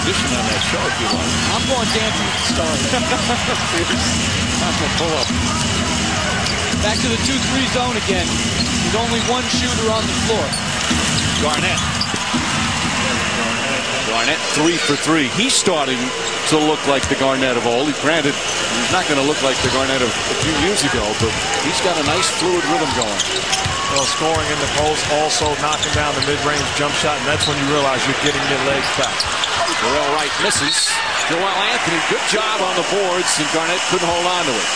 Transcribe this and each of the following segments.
position on that show if you want. I'm going Dancing with the Stars. Time to pull up. Back to the 2-3 zone again. There's only one shooter on the floor. Garnett. Garnett 3 for 3. He's starting to look like the Garnett of old. Granted, he's not going to look like the Garnett of a few years ago, but he's got a nice fluid rhythm going. Well, scoring in the post, also knocking down the mid-range jump shot, and that's when you realize you're getting your legs back. Terrell Wright misses. Joel Anthony, good job on the boards, and Garnett couldn't hold on to it.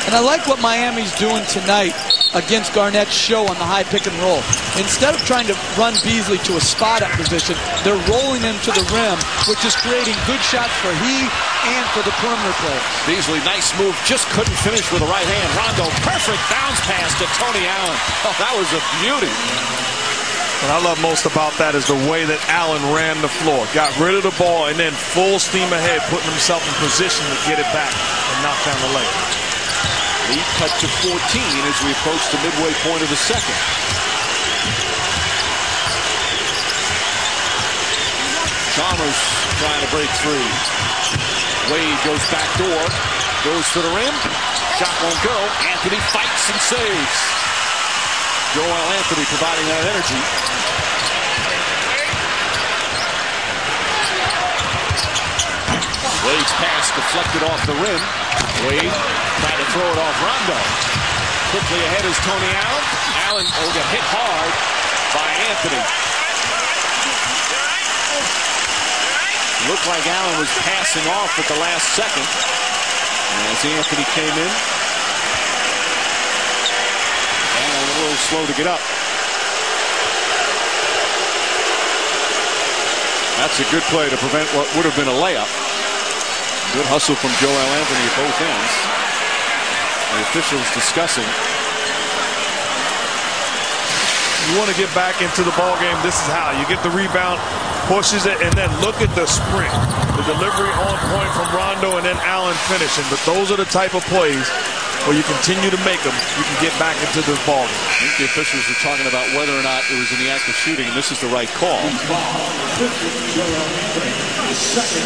And I like what Miami's doing tonight against Garnett's show on the high pick and roll. Instead of trying to run Beasley to a spot-up position, they're rolling him to the rim, which is creating good shots for he and for the perimeter players. Beasley, nice move, just couldn't finish with the right hand. Rondo, perfect bounce pass to Tony Allen. Oh, that was a beauty. What I love most about that is the way that Allen ran the floor. Got rid of the ball and then full steam ahead, putting himself in position to get it back and knock down the lane. Lead cut to 14 as we approach the midway point of the second. Chalmers trying to break free. Wade goes back door, goes to the rim. Shot won't go. Anthony fights and saves. Joel Anthony providing that energy. Wade's pass deflected off the rim. Wade trying to throw it off Rondo. Quickly ahead is Tony Allen. Allen will get hit hard by Anthony. Looked like Allen was passing off at the last second as Anthony came in. And a little slow to get up. That's a good play to prevent what would have been a layup. Good hustle from Joel Anthony at both ends. The officials discussing. You want to get back into the ball game. This is how you get the rebound, pushes it, and then look at the sprint. The delivery on point from Rondo and then Allen finishing. But those are the type of plays where you continue to make them. You can get back into the ball game. I think the officials were talking about whether or not it was in the act of shooting, and this is the right call.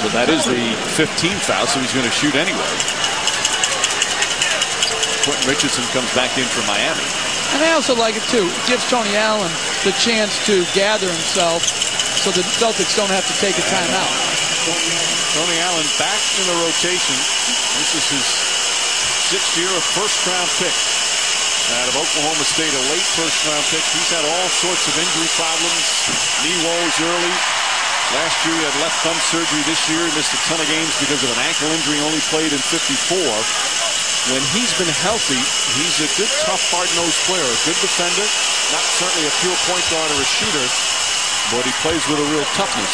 But that is the 15th foul, so he's going to shoot anyway. Quentin Richardson comes back in for Miami. And I also like it, too. It gives Tony Allen the chance to gather himself so the Celtics don't have to take a timeout. Tony Allen back in the rotation. This is his 6th year, a first-round pick out of Oklahoma State, a late first-round pick. He's had all sorts of injury problems, knee woes early. Last year he had left thumb surgery. This year he missed a ton of games because of an ankle injury, only played in 54. When he's been healthy, he's a good, tough, hard-nosed player, a good defender, not certainly a pure point guard or a shooter, but he plays with a real toughness.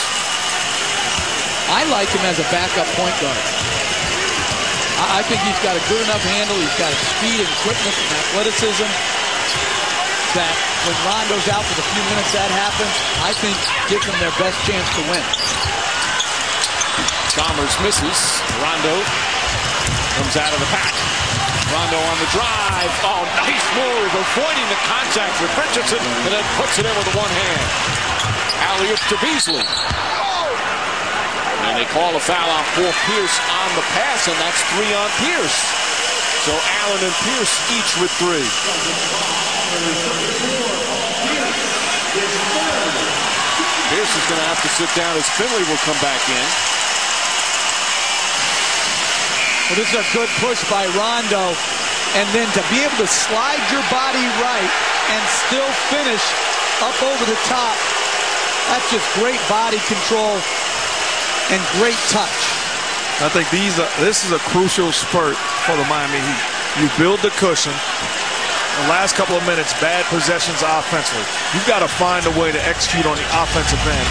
I like him as a backup point guard. I think he's got a good enough handle. He's got speed and quickness and athleticism that when Rondo's out for the few minutes that happens, I think gives them their best chance to win. Chalmers misses. Rondo comes out of the pack. Rondo on the drive. Oh, nice move, avoiding the contact with Richardson, and then puts it in with one hand. Alley-oop to Beasley. And they call a foul on Pierce on the pass, and that's 3 on Pierce. So Allen and Pierce each with 3. Pierce is going to have to sit down as Finley will come back in. Well, this is a good push by Rondo. And then to be able to slide your body right and still finish up over the top, that's just great body control and great touch. I think this is a crucial spurt for the Miami Heat. You build the cushion. The last couple of minutes, bad possessions offensively. You've got to find a way to execute on the offensive end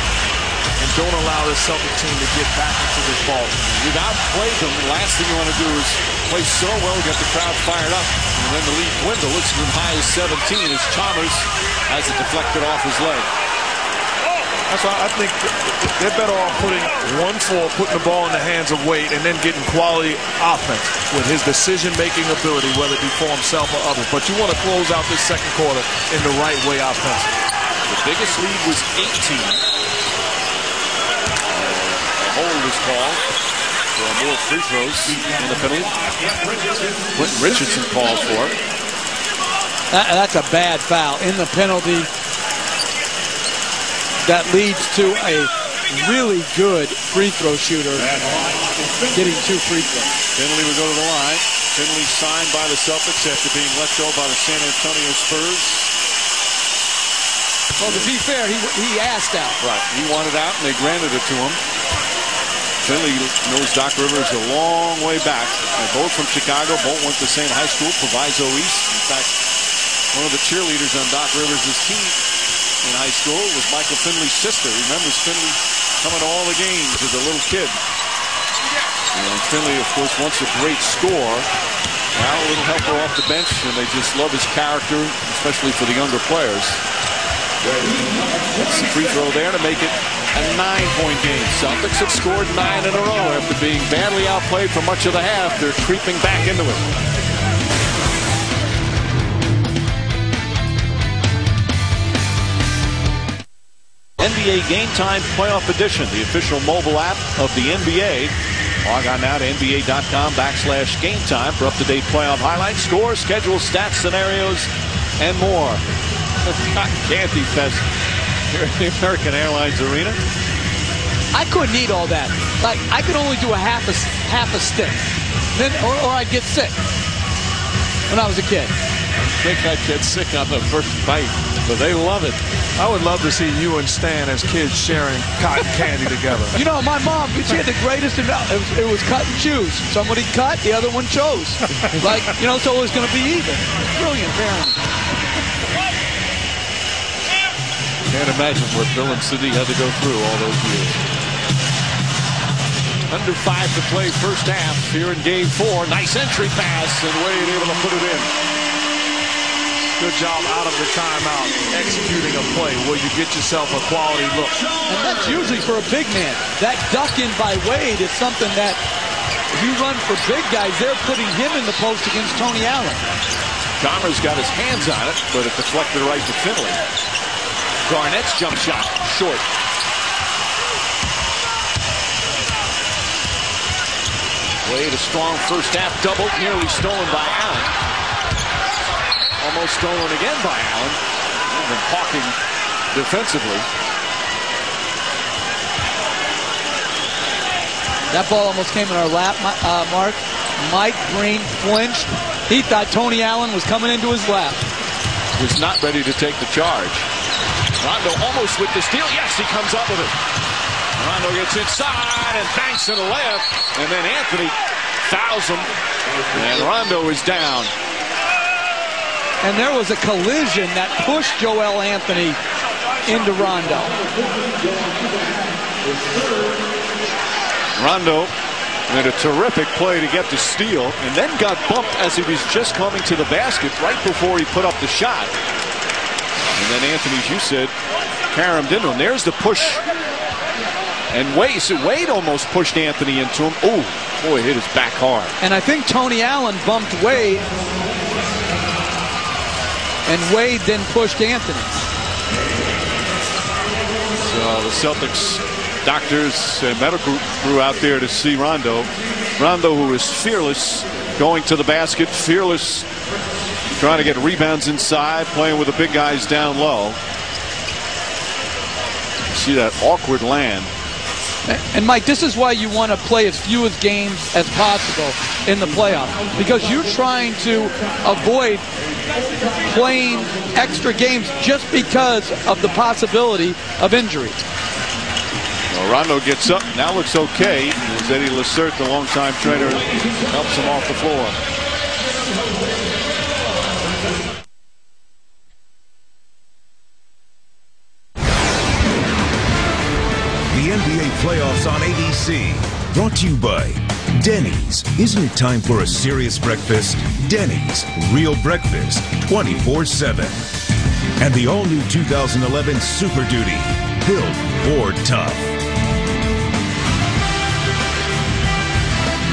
and don't allow this Celtic team to get back into this ball. You've outplayed them. The last thing you want to do is play so well, get the crowd fired up, and then the lead dwindle. It's as high as 17 as Chalmers has it deflected off his leg. That's why I think they're better off putting 1-4, putting the ball in the hands of Wade, and then getting quality offense with his decision-making ability, whether it be for himself or others. But you want to close out this second quarter in the right way offensively. The biggest lead was 18. A hold is called for more free throws in the penalty. Quentin Richardson called for it. That's a bad foul in the penalty. That leads to a really good free throw shooter getting 2 free throws. Finley will go to the line. Finley signed by the Celtics after being let go by the San Antonio Spurs. Well, to be fair, he asked out. Right. He wanted out, and they granted it to him. Finley knows Doc Rivers a long way back. They're both from Chicago. Both went to the same high school, Proviso East. In fact, one of the cheerleaders on Doc Rivers' team in high school was Michael Finley's sister. He remembers Finley coming to all the games as a little kid. And Finley, of course, wants a great score. Now a little helper off the bench, and they just love his character, especially for the younger players. That's the free throw there to make it a 9-point game. Celtics have scored 9 in a row after being badly outplayed for much of the half. They're creeping back into it. NBA Game Time Playoff Edition, the official mobile app of the NBA. Log on now to NBA.com/GameTime for up-to-date playoff highlights, scores, schedules, stats, scenarios, and more. The Cotton Candy Fest here at the American Airlines Arena. I couldn't eat all that. Like, I could only do a half a stick, then or I'd get sick when I was a kid. I think I'd get sick on the first bite, but they love it. I would love to see you and Stan as kids sharing cotton candy together. You know, my mom, she had the greatest, it was cut and choose. Somebody cut, the other one chose. Like, you know, so it was going to be even. Brilliant parenting. Can't imagine what Bill and Cindy had to go through all those years. Under 5 to play first half here in Game 4. Nice entry pass, and Wade able to put it in. Good job out of the timeout, executing a play where you get yourself a quality look. And that's usually for a big man. That duck in by Wade is something that, if you run for big guys, they're putting him in the post against Tony Allen. Chalmers got his hands on it, but it deflected right to Finley. Garnett's jump shot, short. Wade, a strong first half double, nearly stolen by Allen. Almost stolen again by Allen. Even hawking defensively. That ball almost came in our lap, Mark. Mike Green flinched. He thought Tony Allen was coming into his lap. Was not ready to take the charge. Rondo almost with the steal. Yes, he comes up with it. Rondo gets inside and banks in a layup. And then Anthony fouls him. And Rondo is down. And there was a collision that pushed Joel Anthony into Rondo. Rondo made a terrific play to get the steal and then got bumped as he was just coming to the basket right before he put up the shot. And then Anthony, as you said, caromed into him. There's the push. And Wade almost pushed Anthony into him. Oh, boy, hit his back hard. And I think Tony Allen bumped Wade. And Wade then pushed Anthony. So the Celtics doctors and medical crew out there to see Rondo. Rondo, who is fearless, going to the basket, fearless, trying to get rebounds inside, playing with the big guys down low. You see that awkward land. And Mike, this is why you want to play as few as games as possible in the playoffs, because you're trying to avoid playing extra games just because of the possibility of injury. Well, Rondo gets up, now looks okay, as Eddie Lacerte, the longtime trainer, helps him off the floor. The NBA playoffs on ABC, brought to you by Denny's. Isn't it time for a serious breakfast? Denny's, real breakfast, 24/7. And the all-new 2011 Super Duty, built for tough.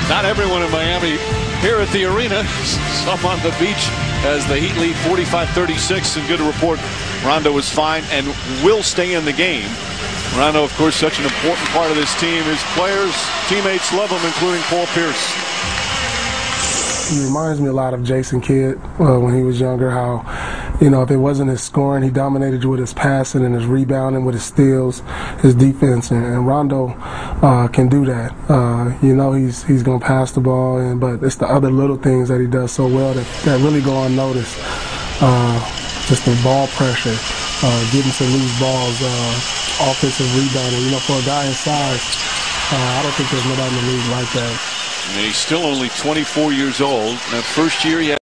Not everyone in Miami here at the arena. Some on the beach as the Heat lead 45-36, and good to report Rondo is fine and will stay in the game. Rondo, of course, such an important part of this team. His players, teammates love him, including Paul Pierce. He reminds me a lot of Jason Kidd when he was younger, how, you know, if it wasn't his scoring, he dominated you with his passing and his rebounding, with his steals, his defense, and Rondo can do that. You know, he's going to pass the ball, but it's the other little things that he does so well that really go unnoticed. Just the ball pressure, getting to loose balls, offensive rebounding. You know, for a guy his size, I don't think there's nobody in the league like that. And he's still only 24 years old. That first year he had